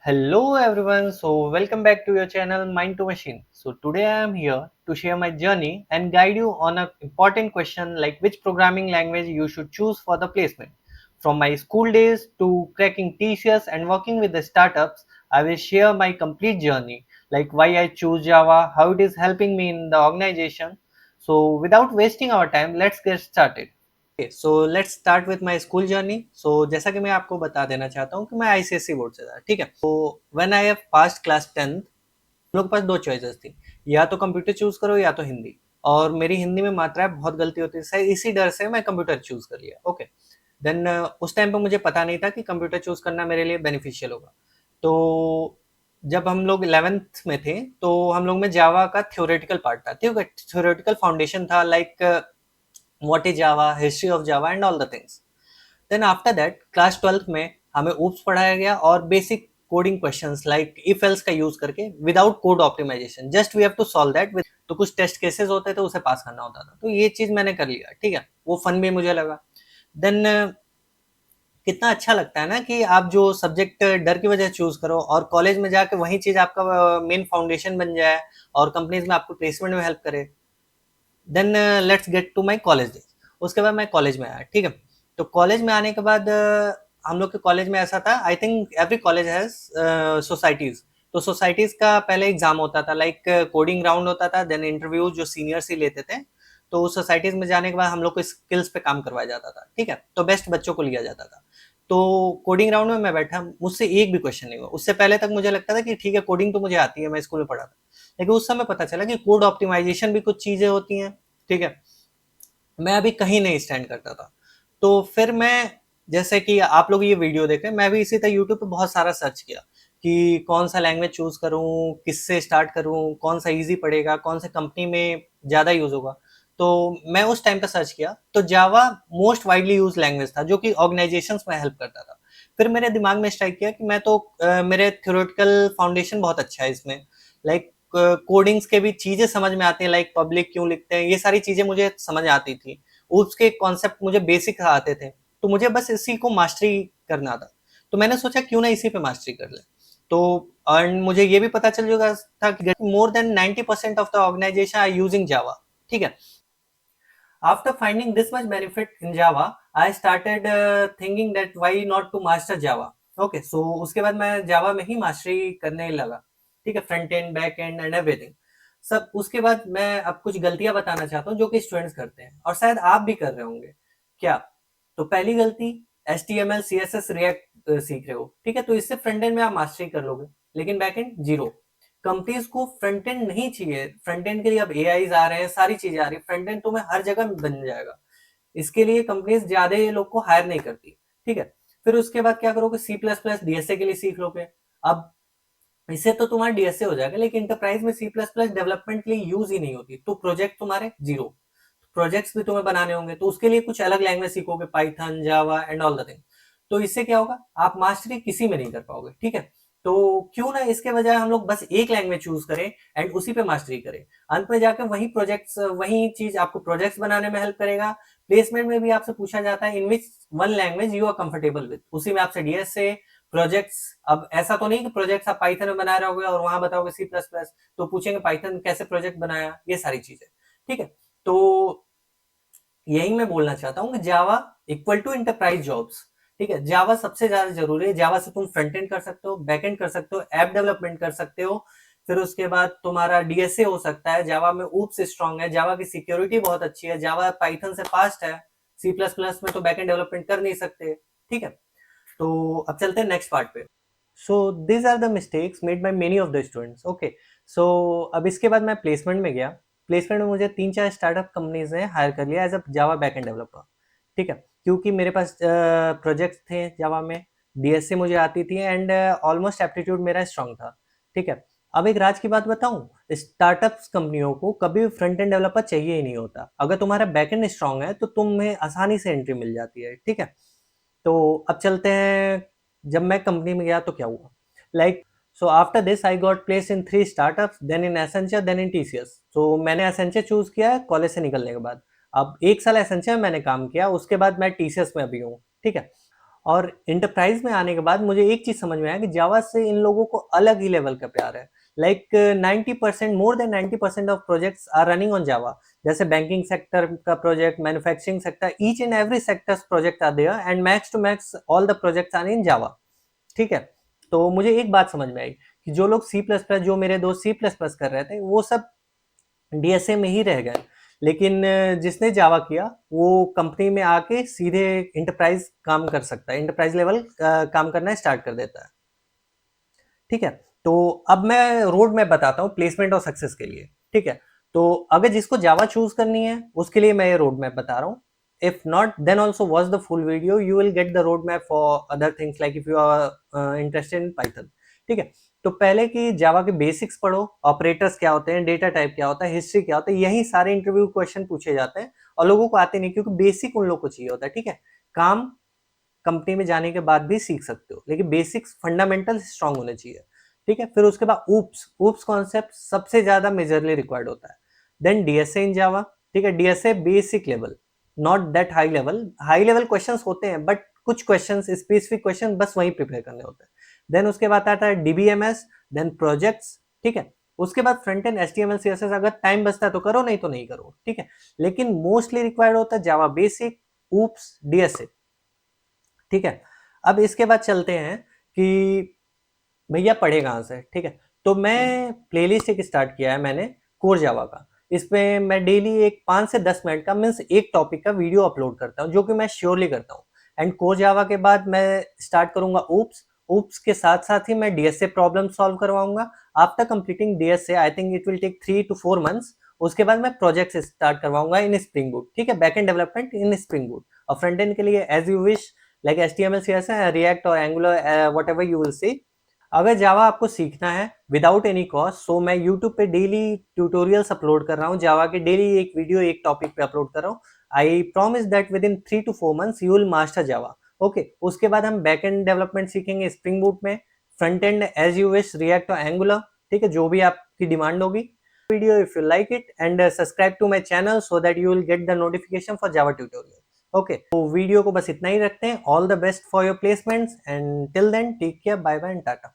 Hello everyone, so welcome back to your channel Mind to Machine. So today I am here to share my journey and guide you on an important question like which programming language you should choose for the placement. From my school days to cracking TCS and working with the startups, I will share my complete journey like why I choose Java, how it is helping me in the organization. So without wasting our time, let's get started. So let's start with my school journey. So जैसा कि मैं आपको बता देना चाहता हूँ कि मैं आईसीएसई बोर्ड से था, ठीक है। तो when I have passed class 10th, हम लोग के पास दो चॉइसेस थी, या तो कंप्यूटर चूज करो या तो हिंदी। और मेरी हिंदी में मात्राएं बहुत गलती होती है, शायद इसी डर से मैं कंप्यूटर चूज कर लिया। ओके, देन उस टाइम पे मुझे पता नहीं था कि कंप्यूटर चूज करना मेरे लिए बेनिफिशियल होगा। तो जब हम लोग 11th में थे तो हम लोग में जावा का थ्योरेटिकल पार्ट था, ठीक है। थ्योरेटिकल फाउंडेशन था, like what is Java, history of Java and all the things. Then after that class 12th में हमें oops पढ़ाया गया और basic coding questions like if else का यूज करके without code optimization, just we have to solve that with. तो कुछ test cases होते थे, उसे पास करना होता था। तो ये चीज मैंने कर लिया, ठीक है। वो फन भी मुझे लगा। देन कितना अच्छा लगता है ना कि आप जो सब्जेक्ट डर की वजह से चूज करो और कॉलेज में जाके वही चीज आपका मेन फाउंडेशन बन जाए और कंपनीज में आपको प्लेसमेंट में हेल्प करे। Then let's get to my college days. उसके बाद मैं कॉलेज में आया, ठीक है। तो कॉलेज में आने के बाद हम लोग के कॉलेज में ऐसा था, I think every college has societies. तो सोसाइटीज का पहले एग्जाम होता था, लाइक कोडिंग राउंड होता था, देन इंटरव्यू जो सीनियर्स ही लेते थे। तो उस सोसाइटीज में जाने के बाद हम लोग को स्किल्स पे काम करवाया जाता था, ठीक है। तो बेस्ट बच्चों को लिया जाता था। तो कोडिंग राउंड में मैं बैठा, मुझसे एक भी क्वेश्चन नहीं हुआ। उससे पहले तक मुझे लगता था कि ठीक है, कोडिंग तो मुझे आती है, मैं स्कूल में पढ़ा था। लेकिन उस समय पता चला कि कोड ऑप्टिमाइजेशन भी कुछ चीजें होती हैं, ठीक है। मैं अभी कहीं नहीं स्टैंड करता था। तो फिर मैं, जैसे कि आप लोग ये वीडियो देख रहे हैं, मैं भी इसी तरह यूट्यूब पे बहुत सारा सर्च किया कि कौन सा लैंग्वेज चूज करूं, किससे स्टार्ट करूं, कौन सा इजी पड़ेगा, कौन से कंपनी में ज़्यादा यूज होगा। तो मैं उस टाइम पे सर्च किया तो जावा मोस्ट वाइडली यूज लैंग्वेज था, जो कि ऑर्गेनाइजेशंस में हेल्प करता था। फिर मेरे दिमाग में स्ट्राइक किया कि मैं तो मेरे थ्योरेटिकल फाउंडेशन बहुत अच्छा है इसमें, लाइक कोडिंग्स के भी चीजें समझ में आती हैं, लाइक पब्लिक क्यों लिखते हैं, ये सारी चीजें मुझे समझ आती थी। उसके कॉन्सेप्ट मुझे बेसिक आते थे। तो मुझे बस इसी को मास्टरी करना था। तो मैंने सोचा क्यों ना इसी पे मास्टरी कर ले। तो एंड मुझे ये भी पता चल चुका था कि more than 90% of the organization are using Java, ठीक है। After finding this much benefit in Java, I started thinking that why not to master Java. Okay, so उसके बाद मैं जावा में ही मास्टरी करने लगा, ठीक है। Front end, back and and everything सब। उसके बाद मैं अब कुछ गलतियां बताना चाहता हूँ जो कि स्टूडेंट्स करते हैं और शायद आप भी कर रहे होंगे। क्या? तो पहली गलती, H T M L C S S React सीख रहे हो, ठीक है। तो इससे फ्रंट एंड में आप मास्टरी कर लोगे, लेकिन बैक एंड जीरो। कंपनीज को फ्रंट एंड नहीं चाहिए। फ्रंट एंड के लिए अब एआईज आ रहे हैं, सारी चीजें आ रही है, फ्रंट एंड तुम्हें हर जगह बन जाएगा। इसके लिए कंपनीज ज्यादा लोग को हायर नहीं करती, ठीक है। फिर उसके बाद क्या करोगे, सी प्लस प्लस डीएसए के लिए सीख लोगे। अब इससे तो तुम्हारा डीएसए हो जाएगा, लेकिन इंटरप्राइज में सी प्लस प्लस डेवलपमेंट के लिए यूज ही नहीं होती, तो प्रोजेक्ट तुम्हारे जीरो। प्रोजेक्ट्स भी तुम्हें बनाने होंगे, तो उसके लिए कुछ अलग लैंग्वेज सीखोगे, Python, Java and all the thing. तो इससे क्या होगा, आप मास्टरी किसी में नहीं कर पाओगे, ठीक है। तो क्यों ना इसके बजाय हम लोग बस एक लैंग्वेज चूज करें एंड उसी पे मास्टरी करें। अंत में जाकर वही प्रोजेक्ट्स, वही चीज आपको प्रोजेक्ट्स बनाने में हेल्प करेगा। प्लेसमेंट में भी आपसे पूछा जाता है in which one language you are comfortable with, उसी में आपसे डीएसए प्रोजेक्ट्स। अब ऐसा तो नहीं कि प्रोजेक्ट्स आप पाइथन में बना रहे होगे और वहां बताओगे सी प्लस प्लस, तो पूछेंगे पाइथन कैसे प्रोजेक्ट बनाया, ये सारी चीजें, ठीक है। तो यही मैं बोलना चाहता हूँ कि जावा इक्वल टू इंटरप्राइज जॉब्स, ठीक है। जावा सबसे ज्यादा जरूरी है। जावा से तुम फ्रंट एंड कर सकते हो, बैक एंड कर सकते हो, ऐप डेवलपमेंट कर सकते हो। फिर उसके बाद तुम्हारा डीएसए हो सकता है। जावा में ऊप्स स्ट्रांग है, जावा की सिक्योरिटी बहुत अच्छी है, जावा पाइथन से फास्ट है। सी प्लस प्लस में तो बैक एंड डेवलपमेंट कर नहीं सकते, ठीक है। तो अब चलते हैं नेक्स्ट पार्ट पे। So these are the mistakes made by many of the students. Okay, so अब इसके बाद मैं प्लेसमेंट में गया। प्लेसमेंट में मुझे 3-4 स्टार्टअप कंपनीज ने हायर कर लिया as a Java backend developer, ठीक है। क्योंकि मेरे पास प्रोजेक्ट्स थे जावा में, डीएसए मुझे आती थी एंड ऑलमोस्ट एप्टीट्यूड मेरा स्ट्रांग था, ठीक है। अब एक राज की बात बताऊं, स्टार्टअप्स कंपनियों को कभी फ्रंट एंड डेवलपर चाहिए ही नहीं होता। अगर तुम्हारा बैकएंड स्ट्रांग है तो तुम्हें आसानी से एंट्री मिल जाती है, ठीक है। तो अब चलते हैं, जब मैं कंपनी में गया तो क्या हुआ। Like, so after this I got place in 3 startups, then in Accenture, then in TCS. तो मैंने एसेंचर चूज किया कॉलेज से निकलने के बाद। अब 1 साल एसेंचर में मैंने काम किया, उसके बाद मैं टीसीएस में अभी हूँ, ठीक है। और इंटरप्राइज में आने के बाद मुझे एक चीज समझ में आया कि जावा से इन लोगों को अलग ही लेवल का प्यार है। Like 90%, more than 90% of projects are running on Java. जैसे बैंकिंग सेक्टर का project, manufacturing sector, each and every sectors project are there and max to max all the projects are in Java. ठीक है, तो मुझे एक बात समझ में आई कि जो लोग सी प्लस प्लस, जो मेरे दोस्त सी प्लस प्लस कर रहे थे, वो सब डीएसए में ही रह गए। लेकिन जिसने जावा किया वो कंपनी में आके सीधे इंटरप्राइज काम कर सकता है, इंटरप्राइज लेवल काम करना स्टार्ट कर देता है। ठीक है, तो अब मैं रोड मैप बताता हूँ प्लेसमेंट और सक्सेस के लिए। ठीक है, तो अगर जिसको जावा चूज करनी है उसके लिए मैं ये रोड मैप बता रहा हूँ। If not then also watch the full video, you will get the road map for other things like if you are interested in Python. ठीक है, तो पहले की जावा के बेसिक्स पढ़ो, ऑपरेटर्स क्या होते हैं, डेटा टाइप क्या होता है, हिस्ट्री क्या होता है, यही सारे इंटरव्यू क्वेश्चन पूछे जाते हैं और लोगों को आते नहीं क्योंकि बेसिक उन लोग को चाहिए होता है। ठीक है, काम कंपनी में जाने के बाद भी सीख सकते हो, लेकिन बेसिक्स फंडामेंटल स्ट्रांग होने चाहिए। ठीक है, फिर उसके बाद ऊप्स ऊप्स कॉन्सेप्ट सबसे ज्यादा मेजरली रिक्वायर्ड होता है। देन डीएसए इन जावा। ठीक है, DSA basic level, not that high level questions होते हैं बट कुछ क्वेश्चंस, स्पेसिफिक क्वेश्चन बस वही प्रिपेयर करने होते हैं। देन उसके बाद आता है डीबीएमएस, देन प्रोजेक्ट्स। ठीक है, उसके बाद फ्रंट एंड एचटीएमएल सीएसएस, अगर टाइम बचता है तो करो, नहीं तो नहीं करो। ठीक है, लेकिन मोस्टली रिक्वायर्ड होता है जावा बेसिक, ऊप्स, डीएसए। ठीक है, अब इसके बाद चलते हैं कि भैया पढ़े कहाँ से। ठीक है, तो मैं प्लेलिस्ट एक स्टार्ट किया है मैंने कोर जावा का। इसमें मैं डेली एक 5 से 10 मिनट का, मीन्स एक टॉपिक का वीडियो अपलोड करता हूँ, जो कि मैं श्योरली करता हूँ। एंड कोर जावा के बाद मैं स्टार्ट करूंगा ऊप्स। ऊप्स के साथ साथ ही मैं डीएसए प्रॉब्लम सॉल्व करवाऊंगा। After completing DSA I think it will take 3 to 4 months। उसके बाद मैं प्रोजेक्ट स्टार्ट करवाऊंगा इन स्प्रिंग बूट। ठीक है, back end development in Spring Boot, और फ्रंट एंड के लिए as you wish, like HTML CSS, React और Angular, whatever you will see. अगर जावा आपको सीखना है विदाउट एनी कॉस्ट, सो मैं यूट्यूब पे डेली ट्यूटोरियल्स अपलोड कर रहा हूँ जावा के। डेली एक वीडियो एक टॉपिक पे अपलोड कर रहा हूँ। I promise that within 3 to 4 months you will master Java. Okay, उसके बाद हम बैक एंड डेवलपमेंट सीखेंगे स्प्रिंग बूट में, front end as you wish, React और एंगुलर। ठीक है, जो भी आपकी डिमांड होगी। Video if you like it and subscribe to my channel so that you will get the notification for Java tutorial. Okay, तो video को बस इतना ही रखते हैं। All the best for your placements and till then take care, bye bye and Tata.